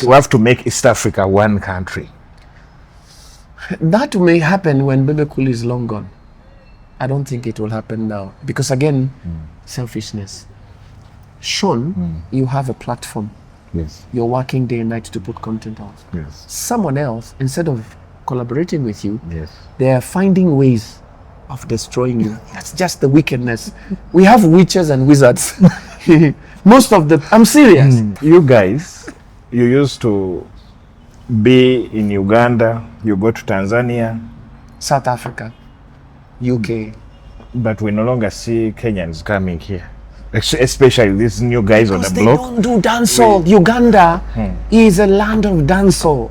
to have to make East Africa one country? That may happen when Bebe Cool is long gone. I don't think it will happen now. Because again, selfishness. Sean, you have a platform. Yes. You're working day and night to put content out. Yes. Someone else, instead of collaborating with you, Yes. they are finding ways of destroying you. That's just the wickedness. We have witches and wizards. Most of the, I'm serious. You guys, you used to be in Uganda, you go to Tanzania, South Africa, UK. but we no longer see Kenyans coming here. Especially these new guys on the Because they block. don't do dancehall. Uganda is a land of dancehall.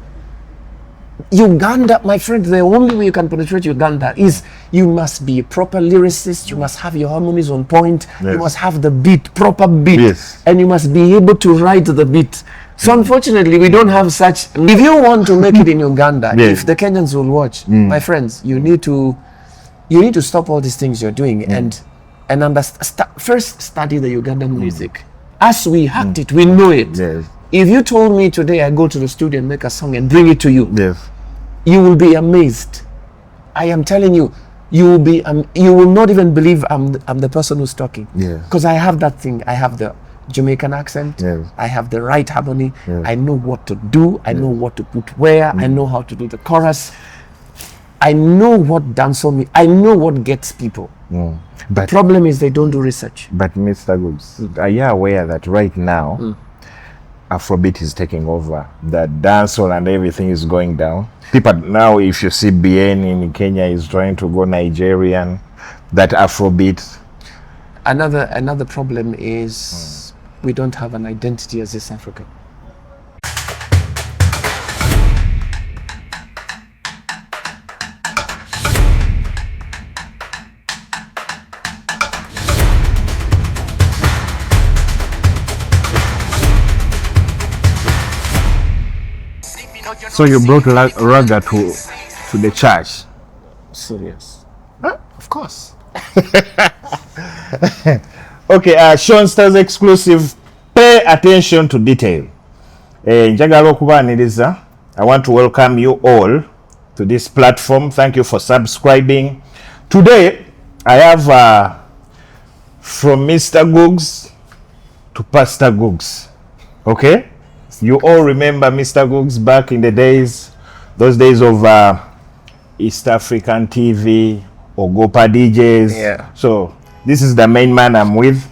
Uganda, my friend, the only way you can penetrate Uganda is you must be a proper lyricist, you must have your harmonies on point, you must have the beat, proper beat, and you must be able to write the beat. So unfortunately, we don't have such. If you want to make it in Uganda, if the Kenyans will watch, my friends, you need to stop all these things you're doing and first study the Ugandan music. As we hacked it, we know it. If you told me today I go to the studio and make a song and bring it to you, you will be amazed. I am telling you, you will be. You will not even believe I'm the person who's talking. Because I have that thing. I have the Jamaican accent. I have the right harmony. I know what to do. I know what to put where. I know how to do the chorus. I know what dancehall means. I know what gets people. But the problem is they don't do research. But Mr. Googz, are you aware that right now Afrobeat is taking over? That dancehall and everything is going down. People now, if you see BN in Kenya is trying to go Nigerian, that Afrobeat. Another problem is we don't have an identity as East Africa. So you brought Raga to the church? Serious? Of course. Okay, Sean Stylez exclusive. Pay attention to detail. Njagala okubaaniriza. I want to welcome you all to this platform. Thank you for subscribing. Today, I have from Mr. Googz to Pastor Googz. Okay? You all remember Mr. Googz back in the days, those days of East African TV, Ogopa DJs. So this is the main man I'm with.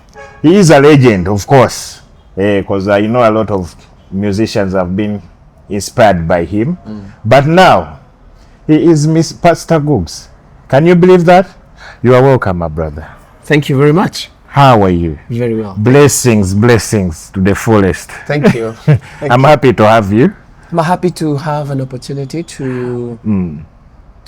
He is a legend, of course, because you know a lot of musicians have been inspired by him. But now, he is Miss Pastor Googz. Can you believe that? You are welcome, my brother. Thank you very much. How are you? Very well. Blessings to the fullest. Thank you. I'm happy to have you. I'm happy to have an opportunity to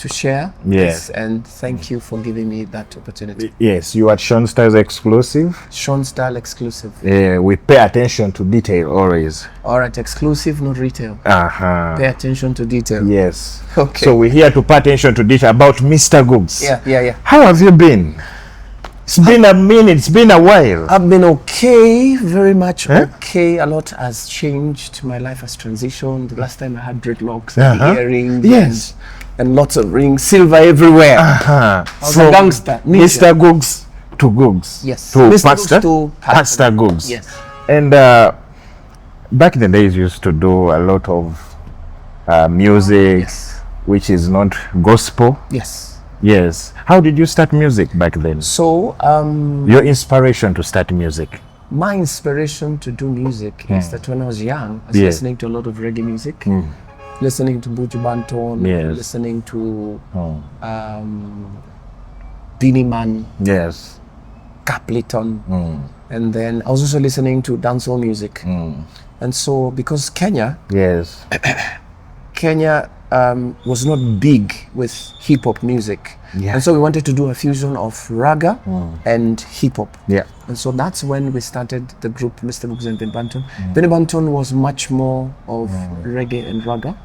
share this, and thank you for giving me that opportunity. Yes, you are Sean Stylez exclusive. Sean Stylez exclusive. We pay attention to detail always. All right, exclusive, not retail. Pay attention to detail. Yes. Okay. So we're here to pay attention to detail about Mr. Googz. Yeah. How have you been? It's been a minute, it's been a while. I've been okay, very much okay. A lot has changed. My life has transitioned. The last time I had dreadlocks, earrings, and lots of rings, silver everywhere. I was a gangster. Mr. Googz to Googz. Yes. To Mr. Pastor, Googz to Pastor Googz. Yes. And back in the days, you used to do a lot of music, which is not gospel. Yes. How did you start music back then? So, your inspiration to start music? My inspiration to do music is that when I was young, I was listening to a lot of reggae music, listening to Buju Banton, listening to Beanie Man, Capleton, and then I was also listening to dancehall music. And so, because Kenya, Kenya was not big with hip hop music. And so we wanted to do a fusion of raga and hip hop. And so that's when we started the group Mr. Googz and Benny Banton. Benny Banton was much more of reggae and raga.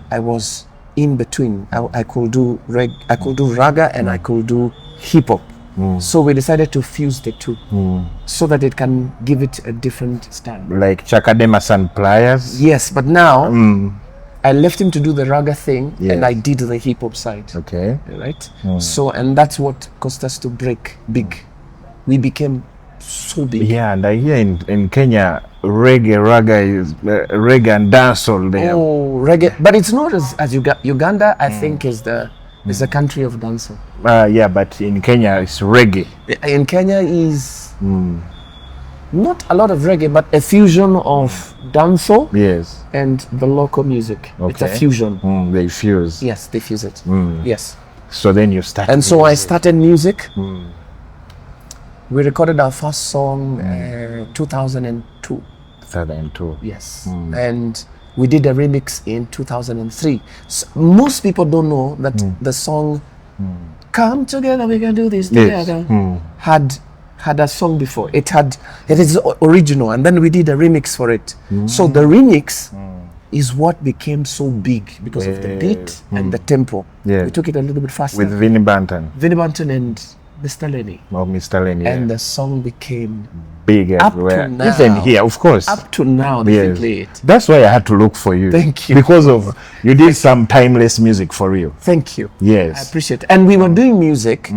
I was in between. I could do raga and I could do hip hop. So we decided to fuse the two so that it can give it a different style. Like Chakademas and Pliers? Yes, but now I left him to do the raga thing and I did the hip hop side. Okay. Right? So, and that's what caused us to break big. We became so big. Yeah, and I hear in Kenya, reggae and dancehall there. Oh, reggae. But it's not as Uganda, I think, is the country of dancehall. Yeah, but in Kenya, it's reggae. In Kenya is not a lot of reggae, but a fusion of dancehall and the local music. Okay. It's a fusion. They fuse. Yes, they fuse it. Yes. So then you started. And so I started music. We recorded our first song 2002. 2002. Yes. And we did a remix in 2003. So most people don't know that the song Come Together, We Can Do This Together had a song before. It is original, and then we did a remix for it. So the remix is what became so big because of the beat and the tempo. We took it a little bit faster. With Vinnie Banton and Mr. Lenny. Oh, Mr. Lenny. And the song became big everywhere. Up to now. Even here, of course. Up to now, they play it. That's why I had to look for you. Thank you. Because of you did some timeless music for real. Thank you. Yes. I appreciate it. And we were doing music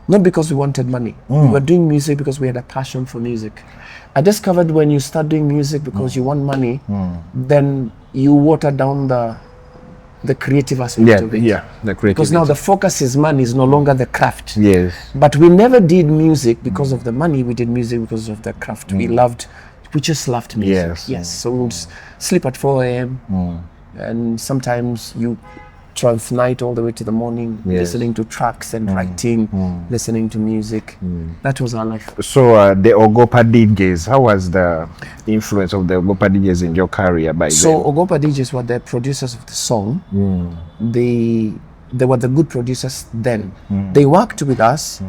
not because we wanted money. We were doing music because we had a passion for music. I discovered when you start doing music because you want money, then you water down the creative aspect of it. Yeah, the creative. Because now the focus is money, is no longer the craft. Yes. But we never did music because of the money. We did music because of the craft. We just loved music. Yes. So we would sleep at 4 a.m. And sometimes you transnight all the way to the morning, listening to tracks and writing, listening to music. That was our life. So the Ogopa DJs, how was the influence of the Ogopa DJs in your career by then? So Ogopa DJs were the producers of the song. They were the good producers then. They worked with us.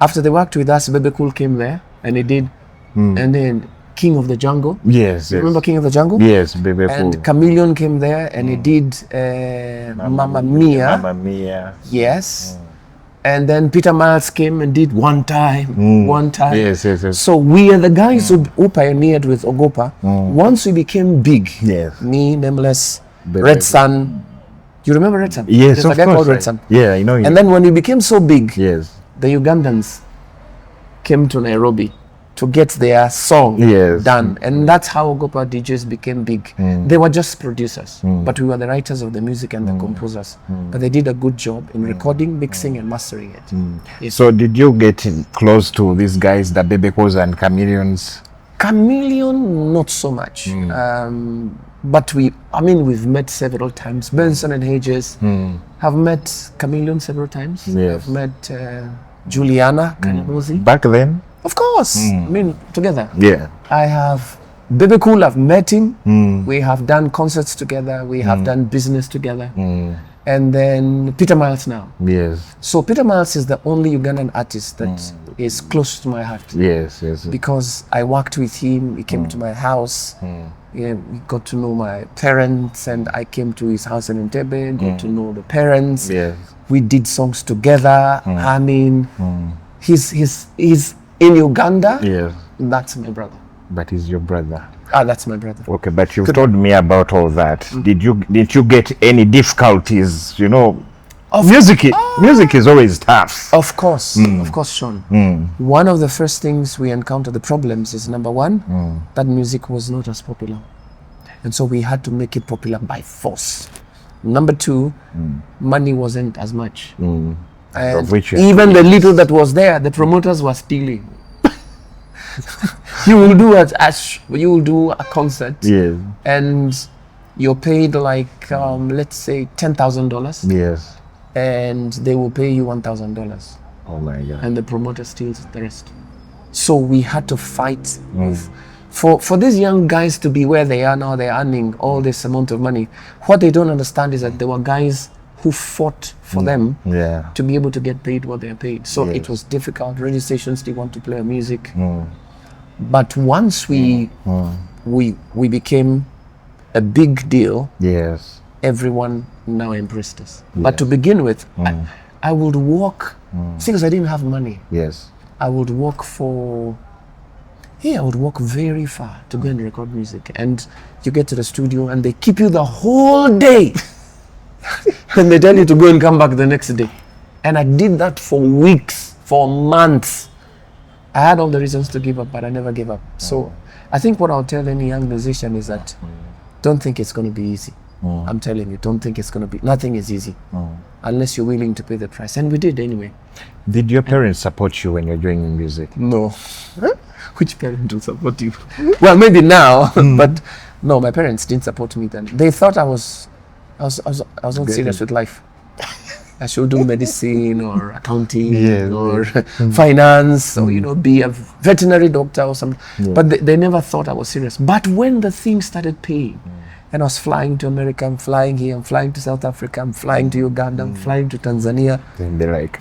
After they worked with us, Bebe Cool came there and he did. And then King of the Jungle. Yes. Remember King of the Jungle? Yes, Bebe Cool. And Chameleon came there and he did Mamma Mia. Mamma Mia. Yes. And then Peter Miles came and did One Time. One Time. Yes. So we are the guys who pioneered with Ogopa. Once we became big, me, Nameless, Red Sun. You remember Red Sun? Yes, There's of a guy course. called Red Sun. Yeah, I know you. And then when we became so big, the Ugandans came to Nairobi to get their song done. And that's how Ogopa DJs became big. They were just producers, but we were the writers of the music and the composers. But they did a good job in recording, mixing, and mastering it. Yes. So did you get close to these guys, the Bebekos and Chameleons? Chameleon, not so much. But we've met several times. Benson and Hedges have met Chameleon several times. I've met Juliana Kanyomozi. Back then? Of course. Together. Yeah. I have Bebe Cool, I've met him. We have done concerts together. We have done business together. And then Peter Miles now. Yes. So Peter Miles is the only Ugandan artist that is close to my heart. Yes. Because I worked with him. He came to my house. We got to know my parents, and I came to his house in Entebbe, got to know the parents. Yes. We did songs together. He's in Uganda. Yes. That's my brother. But he's your brother. That's my brother. Okay, but you've told me about all that. Did you get any difficulties? Music is always tough. Of course, Sean. One of the first things we encountered, the problems, is number one, that music was not as popular. And so we had to make it popular by force. Number two, money wasn't as much. And even the little that was there, the promoters were stealing. You will do a concert, and you're paid like let's say $10,000. Yes. And they will pay you $1,000. Oh my God. And the promoter steals the rest. So we had to fight for these young guys to be where they are now. They're earning all this amount of money. What they don't understand is that there were guys who fought for them to be able to get paid what they're paid. So it was difficult. Radio stations didn't want to play our music. But once we became a big deal, everyone now embraced us. But to begin with, I would walk, because I didn't have money. Yes. I would walk I would walk very far to go and record music. And you get to the studio and they keep you the whole day. And they tell you to go and come back the next day. And I did that for weeks, for months. I had all the reasons to give up, but I never gave up. So I think what I'll tell any young musician is that don't think it's going to be easy. I'm telling you, don't think it's going to be. Nothing is easy unless you're willing to pay the price. And we did anyway. Did your parents support you when you're doing music? No. Which parent will support you? Well, maybe now, but no, my parents didn't support me then. They thought I was not serious with life. I should do medicine or accounting or finance or, be a veterinary doctor or something. Yeah. But they never thought I was serious. But when the thing started paying, and I was flying to America, I'm flying here, I'm flying to South Africa, I'm flying to Uganda, I'm flying to Tanzania. Then they're like,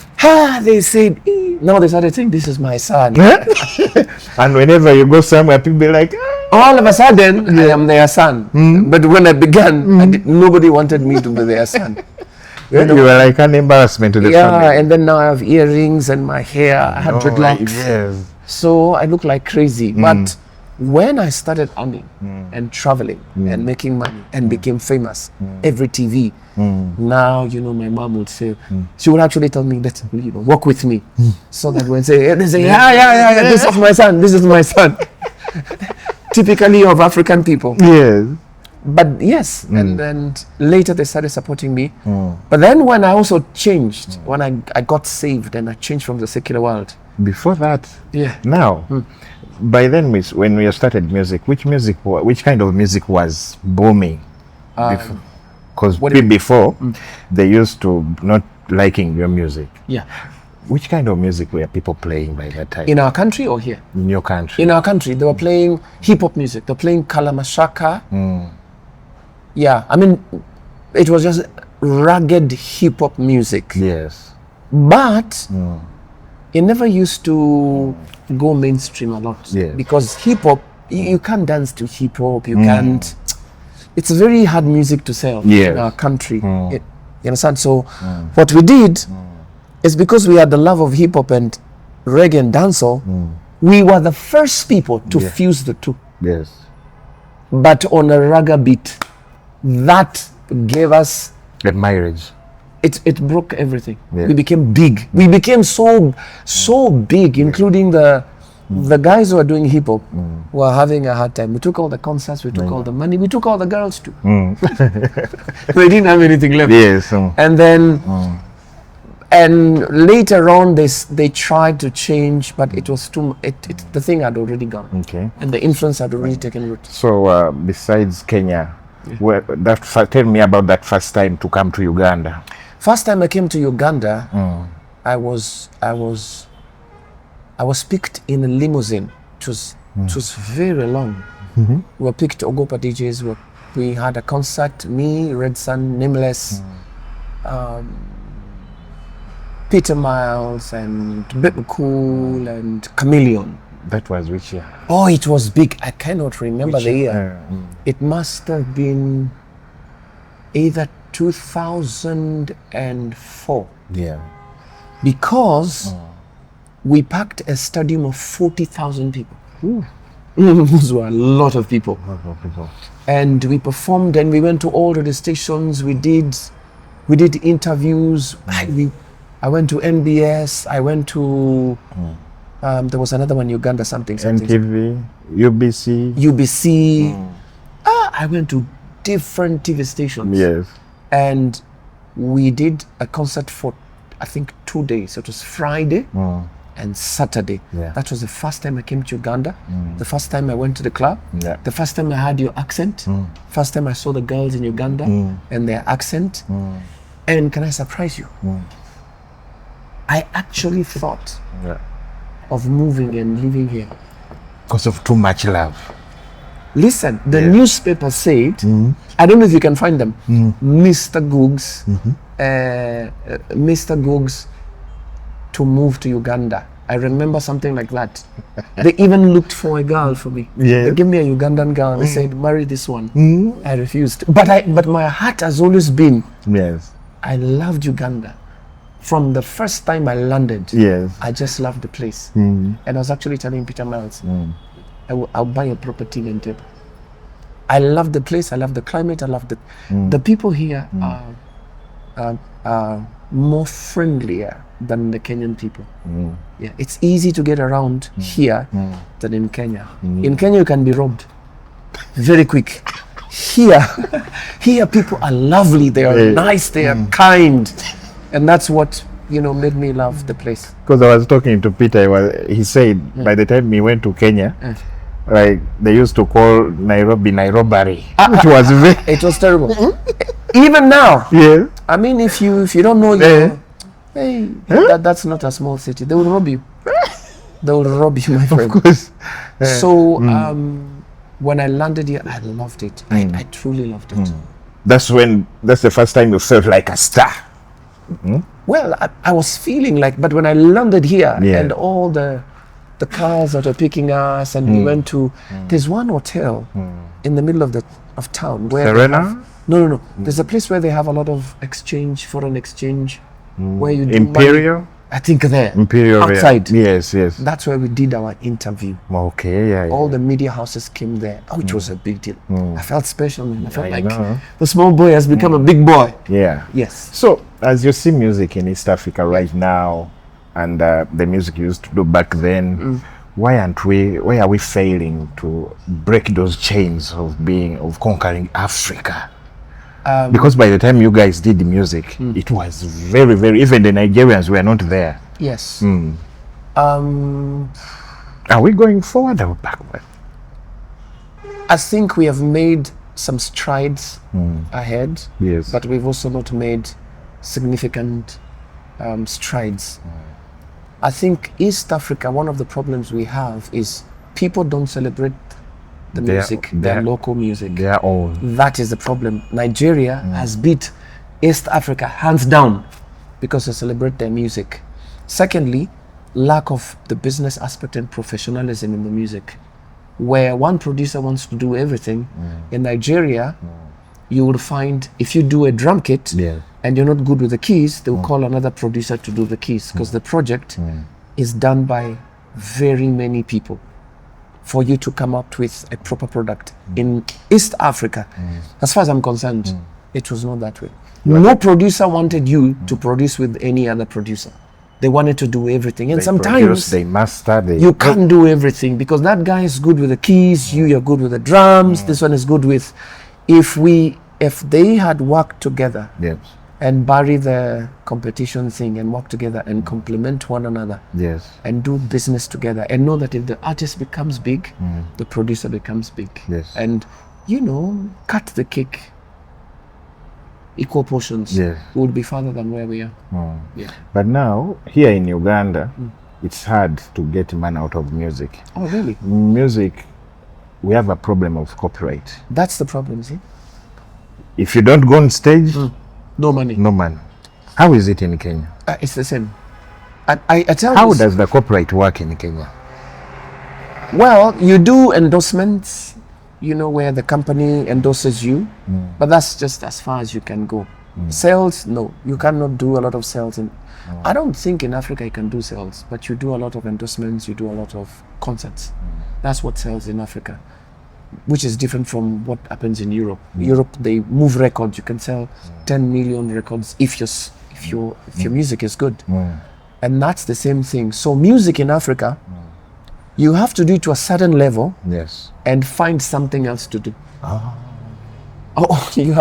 they said, now they started saying, this is my son. And whenever you go somewhere, people be like, all of a sudden, I am their son. But when I began, nobody wanted me to be their son. You were like an embarrassment to the family. Yeah, and then now I have earrings and my hair, I had dreadlocks. Yes. So I look like crazy. But when I started earning and traveling and making money and became famous, every TV, now, my mom would say, she would actually tell me, let's walk with me. So that when they say, yeah, this is my son, this is my son. Typically of African people. Yes. But yes, and then later they started supporting me. But then when I also changed, when I got saved and I changed from the secular world. Before that, now, by then, when we started music, which kind of music was booming? Because before, they used to not liking your music. Yeah. Which kind of music were people playing by that time? In our country or here? In your country. In our country, they were playing hip-hop music. They were playing Kalamashaka. Yeah, I mean, it was just rugged hip-hop music. Yes. But it never used to go mainstream a lot. Yes. Because hip-hop, you can't dance to hip-hop. You can't. It's very hard music to sell in our country. You understand? So what we did is because we had the love of hip-hop and reggae and dancehall, we were the first people to fuse the two. Yes. But on a ragga beat. That gave us the marriage. It broke everything. We became big. We became so big, including the guys who are doing hip hop were having a hard time. We took all the concerts, we took all the money, we took all the girls too. They didn't have anything left. Yes. And then and later on they tried to change, but it was too the thing had already gone. Okay. And the influence had already taken root. So besides Kenya, tell me about that first time to come to Uganda. First time I came to Uganda, I was picked in a limousine. It was very long. We were picked Ogopa DJs. We had a concert. Me, Red Sun, Nameless, Peter Miles, and Bebe Cool, and Chameleon. That was which year? Oh, it was big. I cannot remember the year. It must have been either 2004. Yeah. Because we packed a stadium of 40,000 people. Those were a lot of people. And we performed and we went to all the stations. We did interviews. I went to NBS. I went to there was another one, Uganda something. NTV, UBC. I went to different TV stations. Yes. And we did a concert for, I think, 2 days. It was Friday and Saturday. Yeah. That was the first time I came to Uganda. The first time I went to the club. Yeah. The first time I heard your accent. First time I saw the girls in Uganda and their accent. And can I surprise you? I actually thought of moving and living here. Because of too much love. Listen, the newspaper said, I don't know if you can find them, Mr. Googz, Mr. Googz to move to Uganda. I remember something like that. They even looked for a girl for me. They gave me a Ugandan girl and they said, marry this one. I refused. But my heart has always been, I loved Uganda. From the first time I landed, Yes. I just loved the place. And I was actually telling Peter Miles, I'll buy a property in Entebbe. I love the place. I love the climate. I love the people here are more friendlier than the Kenyan people. Yeah, it's easy to get around here than in Kenya. In Kenya, you can be robbed very quick. Here people are lovely. They are nice. They are kind, and that's what made me love the place. Because I was talking to Peter, he said by the time he went to Kenya, like they used to call Nairobi Nairobari, which was very. It was terrible. Even now. Yeah. I mean, if you don't know, that's not a small city. They will rob you. They will rob you, my friend. Of course. So when I landed here, I loved it. I truly loved it. That's the first time you felt like a star. Well, I was feeling like, but when I landed here and all the cars that were picking us, and we went to, there's one hotel in the middle of town where Serena? No. There's a place where they have a lot of foreign exchange, where you do Imperial? money. I think there. Imperial. Outside. Yes. That's where we did our interview. Okay, yeah. All the media houses came there. Oh, it was a big deal. I felt special, man. I felt like the small boy has become a big boy. Yeah. Yes. So, as you see music in East Africa right now, and the music you used to do back then, why are we failing to break those chains of conquering Africa? Because by the time you guys did the music, it was very, very, even the Nigerians were not there. Yes. Are we going forward or backward? I think we have made some strides ahead, Yes. but we've also not made significant strides. I think East Africa, one of the problems we have is people don't celebrate the music, their local music. Their own. That is the problem. Nigeria has beat East Africa hands down because they celebrate their music. Secondly, lack of the business aspect and professionalism in the music. Where one producer wants to do everything, in Nigeria, you will find if you do a drum kit and you're not good with the keys, they will call another producer to do the keys because the project is done by very many people for you to come up with a proper product. In East Africa, as far as I'm concerned, it was not that way. No producer wanted you to produce with any other producer. They wanted to do everything, and sometimes they master. You can't do everything because that guy is good with the keys, you're good with the drums, this one is good with. If they had worked together and bury the competition thing and work together and complement one another and do business together and know that if the artist becomes big, the producer becomes big. And cut the cake equal portions, would be farther than where we are. But now here in Uganda, it's hard to get man out of music. Oh, really? Music, we have a problem of copyright. That's the problem, see? If you don't go on stage, no money. No money. How is it in Kenya? It's the same. I tell you. How does the copyright work in Kenya? Well, you do endorsements, where the company endorses you, but that's just as far as you can go. Sales, no, you cannot do a lot of sales. I don't think in Africa you can do sales, but you do a lot of endorsements, you do a lot of concerts. That's what sells in Africa, which is different from what happens in Europe. Europe, they move records. You can sell 10 million records if your music is good. And that's the same thing. So music in Africa, you have to do it to a certain level and find something else to do. You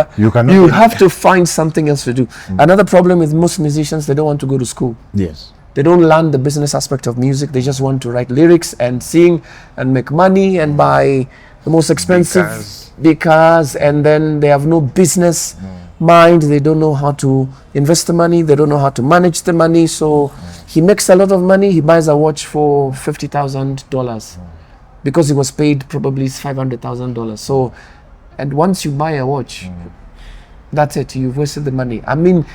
have to find something else to do. Another problem with most musicians, they don't want to go to school. They don't learn the business aspect of music. They just want to write lyrics and sing and make money and buy the most expensive because, and then they have no business mind. They don't know how to invest the money. They don't know how to manage the money. So he makes a lot of money. He buys a watch for $50,000 because he was paid probably $500,000. So, and once you buy a watch, that's it. You've wasted the money. I mean,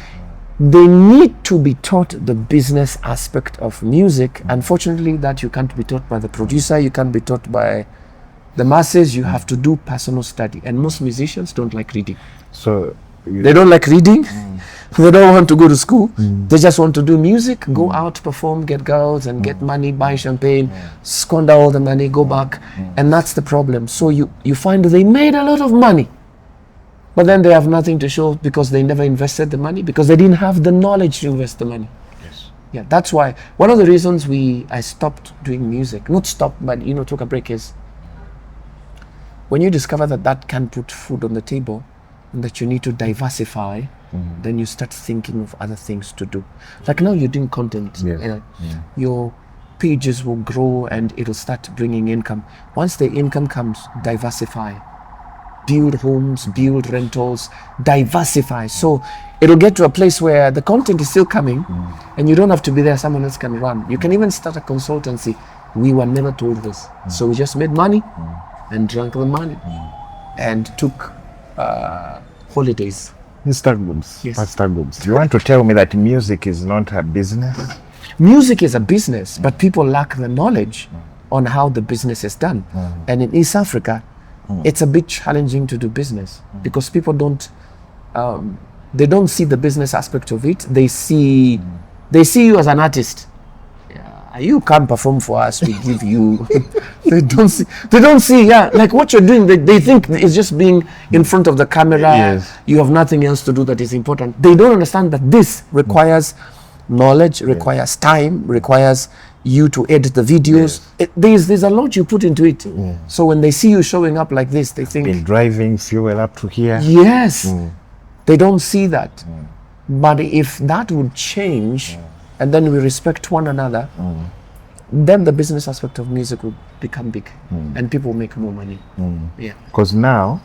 they need to be taught the business aspect of music. Unfortunately, that you can't be taught by the producer. You can't be taught by the masses. You have to do personal study. And most musicians don't like reading. So they don't like reading. They don't want to go to school. They just want to do music, go out, perform, get girls, and get money, buy champagne, squander all the money, go back. And that's the problem. So you find they made a lot of money, but then they have nothing to show because they never invested the money, because they didn't have the knowledge to invest the money. Yes. Yeah, that's why one of the reasons I stopped doing music, not stopped, but took a break, is when you discover that can put food on the table and that you need to diversify, then you start thinking of other things to do. Like now you're doing content. Yes. Your pages will grow and it'll start bringing income. Once the income comes, diversify. Build homes, build rentals, diversify. So it'll get to a place where the content is still coming and you don't have to be there, someone else can run. You can even start a consultancy. We were never told this. So we just made money and drank the money and took holidays. Mr. Googz, Yes. Pastor Googz, you want to tell me that music is not a business? Music is a business, but people lack the knowledge on how the business is done. And in East Africa, it's a bit challenging to do business because people don't see the business aspect of it. They see you as an artist. You can't perform for us, we give you. They don't see, like what you're doing, they think it's just being in front of the camera. Yes. You have nothing else to do that is important. They don't understand that this requires knowledge, requires time, requires you to edit the videos. There's a lot you put into it. So when they see you showing up like this, they think, Been driving fuel up to here. yes. They don't see that. But if that would change, and then we respect one another, then the business aspect of music will become big and people will make more money. Yeah. Because now,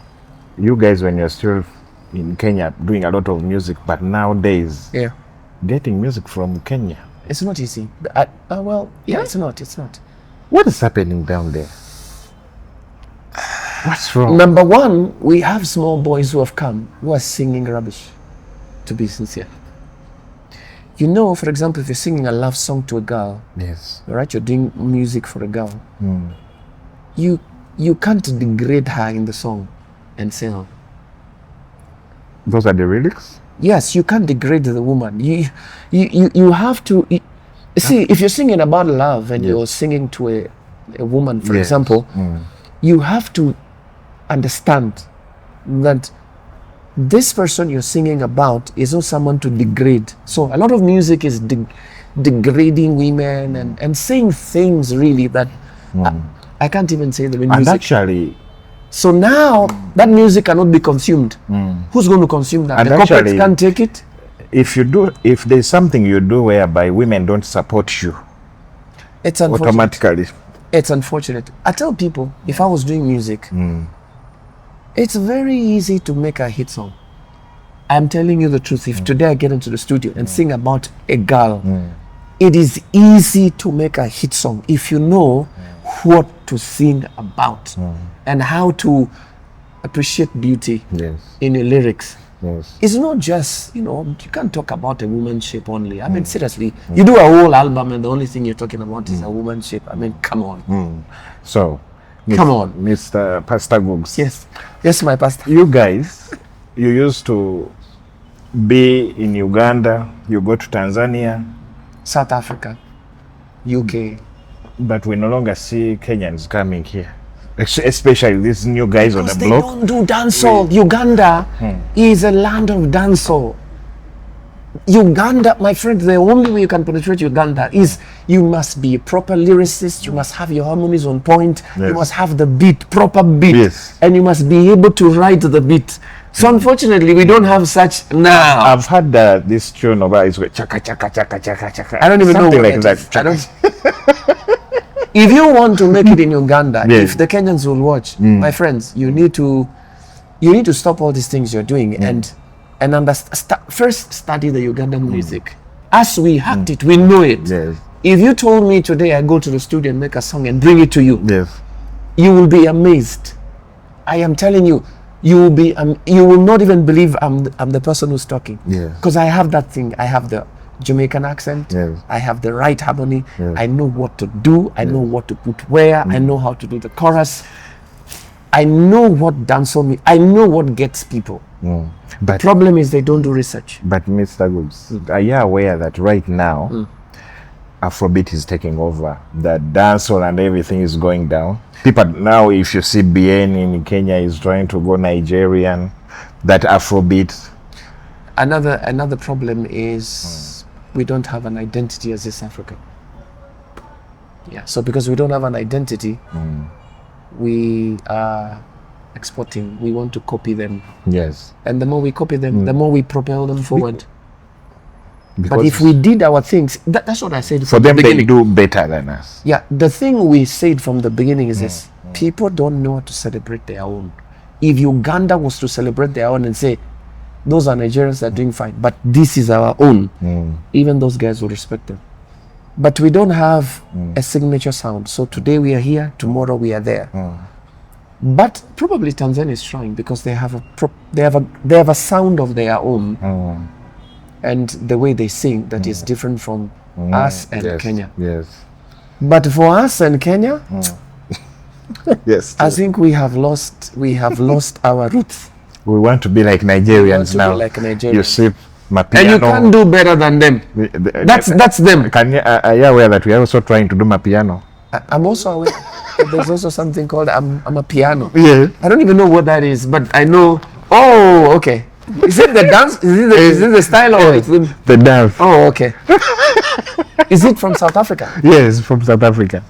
you guys, when you're still in Kenya doing a lot of music, but nowadays, getting music from Kenya, It's not easy. It's not. what is happening down there? What's wrong? Number one, we have small boys who have come who are singing rubbish, to be sincere. For example, if you're singing a love song to a girl, Yes. right, you're doing music for a girl, you can't degrade her in the song and say, oh. Those are the lyrics? Yes, you can't degrade the woman. You have to see, if you're singing about love and you're singing to a woman, for example, you have to understand that this person you're singing about is not someone to degrade. So a lot of music is degrading women and saying things really that I can't even say the music. And actually, so now that music cannot be consumed. Who's going to consume that? And The corporates actually, can't take it. if there's something you do whereby women don't support you, It's unfortunate. automatically, It's unfortunate. I tell people, if I was doing music, it's very easy to make a hit song. I'm telling you the truth. If today I get into the studio and sing about a girl, it is easy to make a hit song if you know what to sing about and how to appreciate beauty in your lyrics. Yes. It's not just, you can't talk about a woman's shape only. I mean, seriously, you do a whole album and the only thing you're talking about is a woman's shape. I mean, come on. So, Come on. Mr. Pastor Googz. Yes, my pastor. You guys, you used to be in Uganda, you go to Tanzania, South Africa, UK. but we no longer see Kenyans coming here. Especially these new guys on the Because they block. don't do dancehall. Uganda is a land of dancehall. Uganda, my friend, the only way you can penetrate Uganda is you must be a proper lyricist, you must have your harmonies on point, you must have the beat, proper beat, and you must be able to write the beat. So unfortunately, we don't have such now. I've had this tune of ours with chaka chaka chaka chaka chaka. I don't even know Something what like it that. is. I don't. If you want to make it in Uganda, if the Kenyans will watch, my friends, you need to stop all these things you're doing and first study the Ugandan music. As we hacked it, we know it. If you told me today I go to the studio and make a song and bring it to you, you will be amazed. I am telling you, you will not even believe I'm the person who's talking. Because I have that thing. I have the Jamaican accent. I have the right harmony. I know what to do. I know what to put where. I know how to do the chorus. I know what dancehall means. I know what gets people. But Problem is they don't do research. But Mr. Googz, are you aware that right now Afrobeat is taking over? The dancehall and everything is going down. People now, if you see BN in Kenya is trying to go Nigerian, that Afrobeat. Another problem is we don't have an identity as East Africa. Yeah. So because we don't have an identity, we are exporting. We want to copy them. Yes. And the more we copy them, the more we propel them forward. Because but if we did our things, that's what I said. For them, they do better than us. Yeah. The thing we said from the beginning is this: people don't know how to celebrate their own. If Uganda was to celebrate their own and say, those are Nigerians that are doing fine, but this is our own, even those guys will respect them. But we don't have a signature sound. So today we are here, tomorrow we are there. But probably Tanzania is trying because they have a sound of their own, and the way they sing that is different from us and Kenya. Yes. But for us and Kenya, yes. I think we have lost our roots. We want to be like Nigerians now. You see, Mapiano. And you can't do better than them. That's them. Are you aware that we are also trying to do Mapiano? I'm also aware that there's also something called I'm a piano. Yeah. I don't even know what that is, but I know. Oh, okay. Is it the dance? Is it the style or it's the dance? Oh, okay. Is it from South Africa? Yes, from South Africa.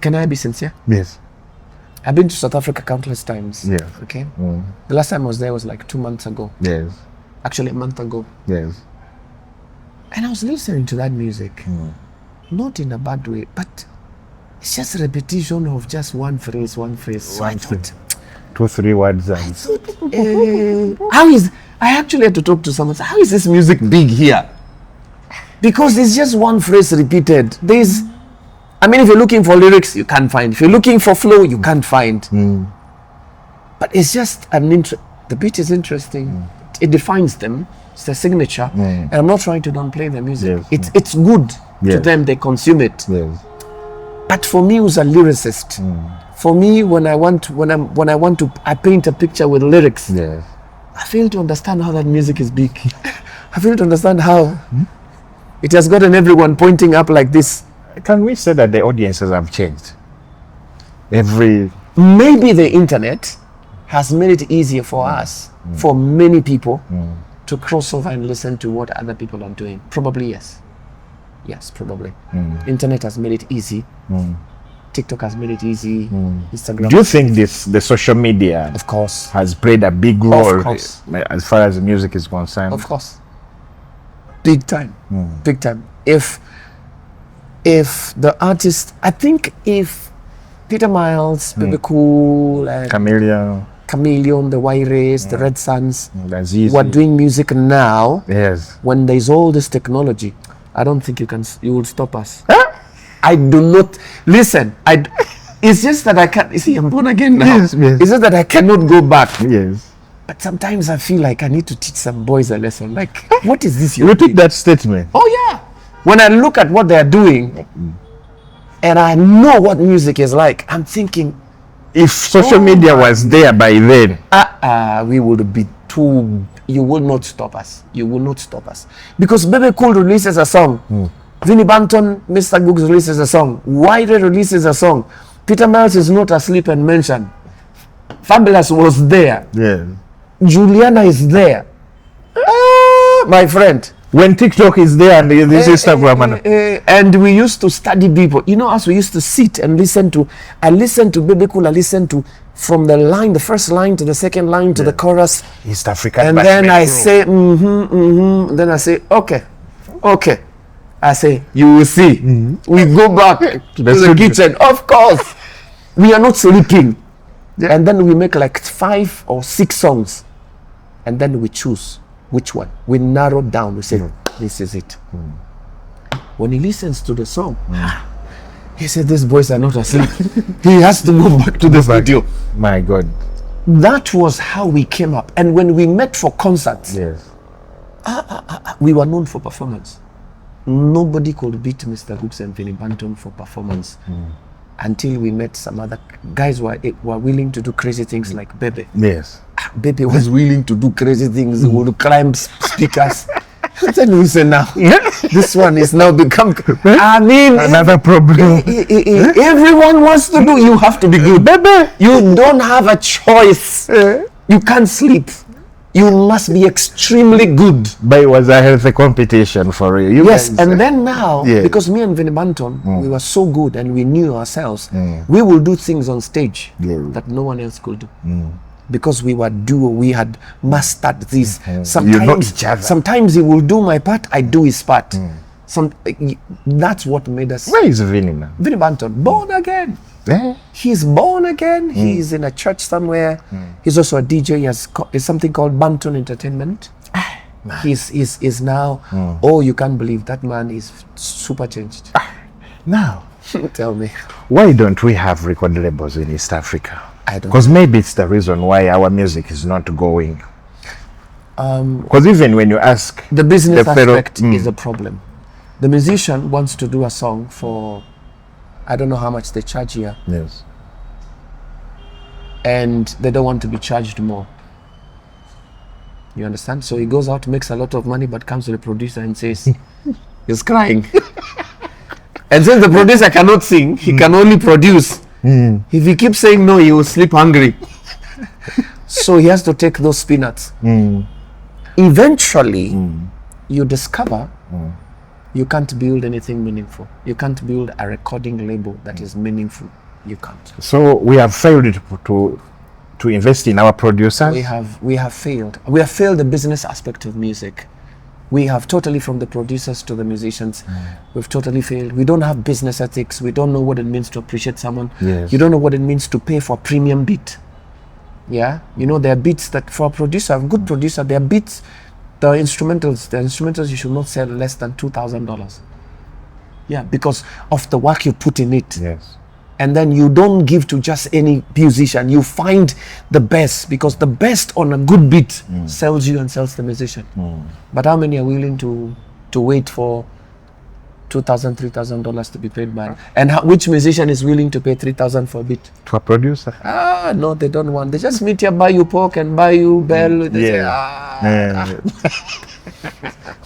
Can I be sincere? Yes. I've been to South Africa countless times. Yes. Okay. The last time I was there was like 2 months ago. Yes. Actually, a month ago. Yes. And I was listening to that music, not in a bad way, but it's just a repetition of just one phrase. So I thought, 2-3 words. I actually had to talk to someone. How is this music big here? Because it's just one phrase repeated. If you're looking for lyrics, you can't find. If you're looking for flow, you can't find. But it's just the beat is interesting. It defines them. It's their signature. And I'm not trying to downplay their music. Yes. It's good to them. They consume it. Yes. But for me, who's a lyricist, for me, when I paint a picture with lyrics, Yes. I fail to understand how that music is big. I fail to understand how it has gotten everyone pointing up like this. Can we say that the audiences have changed? Maybe the internet has made it easier for us, for many people, to cross over and listen to what other people are doing. Probably yes. Yes, probably. Internet has made it easy. TikTok has made it easy. Instagram. Do you think the social media, of course, has played a big role as far as music is concerned? Of course. Big time. Big time. If the artist, I think if Peter Miles, Baby Cool, and Chameleon, the Waires, the Red Suns were doing music now, yes, when there's all this technology, I don't think you will stop us. I do not listen. It's just that I can't. You see, I'm born again now. Yes. It's just that I cannot go back. Yes. But sometimes I feel like I need to teach some boys a lesson. Like, what is this? Repeat that statement. Oh yeah. When I look at what they're doing, and I know what music is like, I'm thinking, if social media was there by then, we would be too. You will not stop us. You will not stop us. Because Baby Cool releases a song. Vinnie Banton, Mr. Googz releases a song. Waire releases a song. Peter Miles is not asleep and mentioned. Fabulous was there. Yes. Juliana is there. My friend. When TikTok is there and this Instagram and we used to study people. You know, as we used to sit and listen to. I listened to Baby Cool. I listened to from the first line to the second line to the chorus. East African. And then I say, Then I say, okay. I say, you will see. We go back to the kitchen. Of course. We are not sleeping. Yeah. And then we make like 5 or 6 songs. And then we choose which one. We narrow down. We say, this is it. When he listens to the song, he said, these boys are not asleep. He has to go back to the studio. My God. That was how we came up. And when we met for concerts, yes, we were known for performance. Nobody could beat Mr. Googz and Vinnie Banton for performance. until we met some other guys who were willing to do crazy things like Bebe. Yes. Bebe was willing to do crazy things. He would climb speakers. Then we say now, this one is now become. I mean, another problem. Everyone wants to do. You have to be good, Bebe. You don't have a choice. You can't sleep. You must be extremely good. But it was a healthy competition for you. Yes, and then now, because me and Vinnie Banton, we were so good and we knew ourselves, we will do things on stage that no one else could do. Because we were duo, we had mastered this. You know each other. Sometimes he will do my part, I do his part. That's what made us. Where is Vinnie now? Vinnie Banton, born again. He's born again. He's in a church somewhere. He's also a DJ. He has something called Banton Entertainment. He's now. Oh, you can't believe that man is super changed. Now, tell me, why don't we have record labels in East Africa? I don't. Because maybe it's the reason why our music is not going. Because even when you ask, the business aspect is a problem. The musician wants to do a song for, I don't know how much they charge here. Yes. And they don't want to be charged more. You understand? So he goes out, makes a lot of money, but comes to the producer and says, he's crying. And since the producer cannot sing, he can only produce. If he keeps saying no, he will sleep hungry. So he has to take those peanuts. Eventually, you discover you can't build anything meaningful. You can't build a recording label that is meaningful. You can't. So we have failed to invest in our producers. We have failed. We have failed the business aspect of music. We have totally, from the producers to the musicians, we've totally failed. We don't have business ethics. We don't know what it means to appreciate someone. Yes. You don't know what it means to pay for a premium beat. Yeah, you know, there are beats that for a producer, a good producer, there are beats. The instrumentals you should not sell less than $2,000. Yeah, because of the work you put in it. Yes. And then you don't give to just any musician. You find the best, because the best on a good beat sells you and sells the musician. But how many are willing to wait for $2,000, $3,000 to be paid by? And which musician is willing to pay $3,000 for a beat? To a producer? No, they don't want. They just meet you, buy you pork and buy you bell. They say,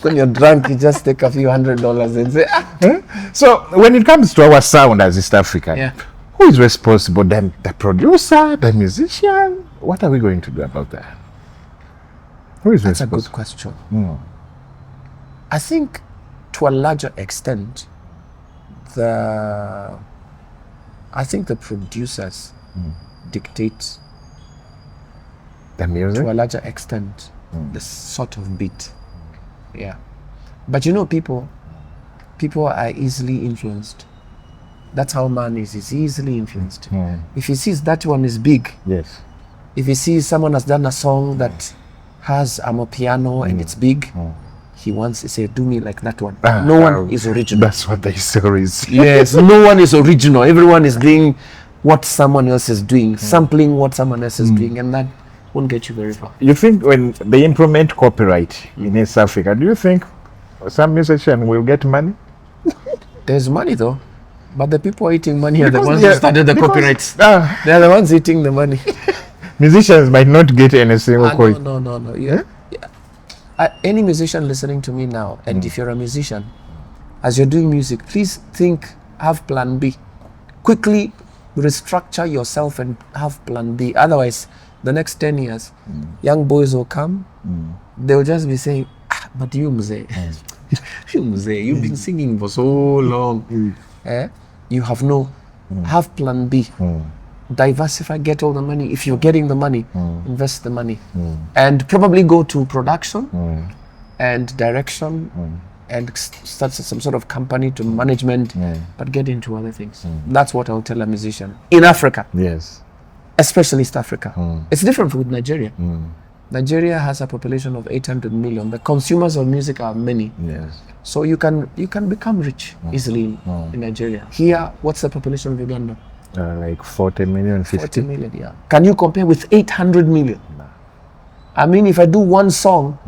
when you're drunk, you just take a few $100s and say, So when it comes to our sound as East African, who is responsible? The producer, the musician? What are we going to do about that? Who is responsible? That's a good question. I think to a larger extent, the producers dictate the music? To a larger extent, the sort of beat. Yeah. But you know, people are easily influenced. That's how man is. He's easily influenced. If he sees that one is big, yes. If he sees someone has done a song that has a piano and it's big, he wants to say, do me like that one. No one is original. That's what the story is. Yes, no one is original. Everyone is doing what someone else is doing, sampling what someone else is doing, and that won't get you very far. You think when they implement copyright in East Africa, do you think some musician will get money? There's money though, but the people eating money are the ones who started the copyrights. They're the ones eating the money. Musicians might not get any single coin. No. Yeah. Any musician listening to me now, and if you're a musician, as you're doing music, please have plan B. Quickly restructure yourself and have plan B. Otherwise, the next 10 years, young boys will come, they'll just be saying, but you Mzee, you've been singing for so long. You have have plan B. Diversify, get all the money. If you're getting the money, invest the money. And probably go to production and direction and start some sort of company to management, but get into other things. That's what I'll tell a musician. In Africa. Yes. Especially East Africa. It's different with Nigeria. Nigeria has a population of 800 million. The consumers of music are many. Yes. So you can become rich easily in Nigeria. Here, what's the population of Uganda? Like 40 million, 50. 40 million, yeah. Can you compare with 800 million? No. I mean, if I do one song,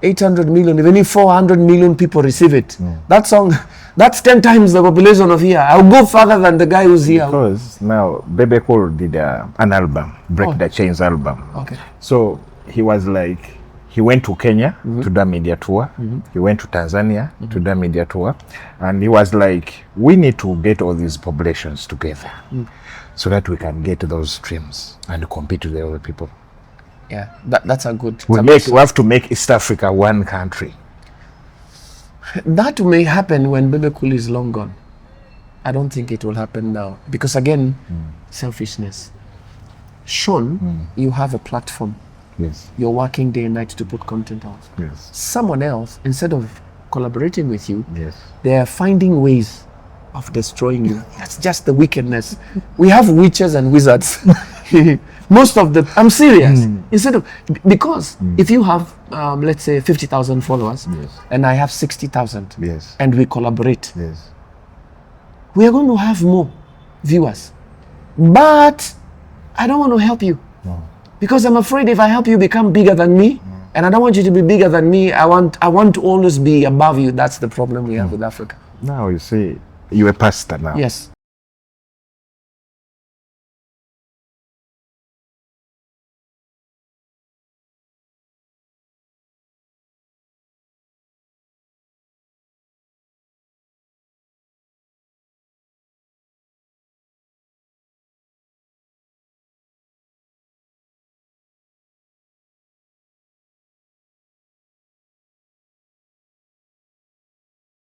800 million, even if 400 million people receive it, that song, that's 10 times the population of here. I'll go further than the guy who's here. Because now Bebe Cool did an album, Break the Chains album. Okay. So he was like, he went to Kenya to do a media tour. He went to Tanzania to do a media tour. And he was like, we need to get all these populations together so that we can get those streams and compete with the other people. Yeah, that's a good... We have to make East Africa one country. That may happen when Bebe Cool is long gone. I don't think it will happen now. Because again, selfishness. Sean, you have a platform. Yes. You're working day and night to put content out. Yes. Someone else, instead of collaborating with you, Yes. they are finding ways of destroying you. That's just the wickedness. We have witches and wizards. Most of the, I'm serious. Instead of, because if you have, let's say 50,000 followers, and I have 60,000, Yes. and we collaborate, Yes. we are going to have more viewers. But I don't want to help you. Because I'm afraid if I help you become bigger than me, and I don't want you to be bigger than me, I want to always be above you. That's the problem we have with Africa. Now you see, you're a pastor now. Yes.